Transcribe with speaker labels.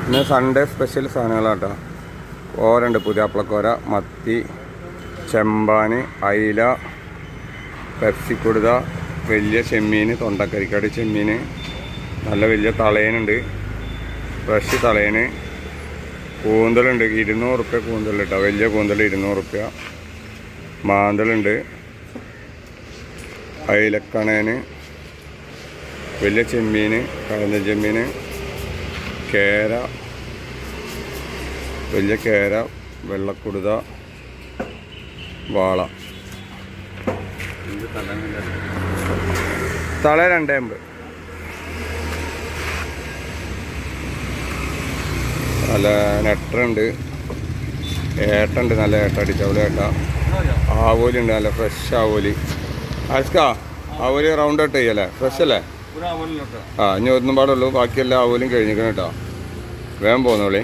Speaker 1: ഇന്ന് Sunday special സാധനങ്ങളാട്ടോ. കോരുണ്ട്, പുതിയാപ്പിളക്കോര, മത്തി, ചെമ്പാന്, അയില, പെപ്സിക്കുടുത, വലിയ ചെമ്മീൻ, തൊണ്ടക്കരിക്കാട് ചെമ്മീൻ, നല്ല വലിയ തളയനുണ്ട്, ഫ്രഷ് തളയന്, കൂന്തലുണ്ട് 200 റുപ്യ കൂന്തൽ കേട്ടോ. വലിയ കൂന്തൽ 200 റുപ്യ. മാന്തലുണ്ട്, അയിലക്കണേന്, വലിയ ചെമ്മീൻ, കടന്ന ചെമ്മീൻ, കേര, വലിയ കേര, വെള്ളക്കുടുത, വാള. തള 250. നല്ല നെട്ടുണ്ട്, ഏട്ടുണ്ട്, നല്ല ഏട്ട അടിച്ചവള് ഏട്ട. ആവോലിണ്ട്, നല്ല ഫ്രഷ് ആവോലി. ആസ്കാ ആവോലി റൗണ്ട് ഔട്ട് ചെയ്യല്ലേ, ഫ്രഷ് അല്ലേ? ഇനി ഒന്നും പാടുള്ളൂ, ബാക്കിയെല്ലാം ആവോലും കഴിഞ്ഞിരിക്കണം കേട്ടോ. വേഗം പോകുന്നോളി.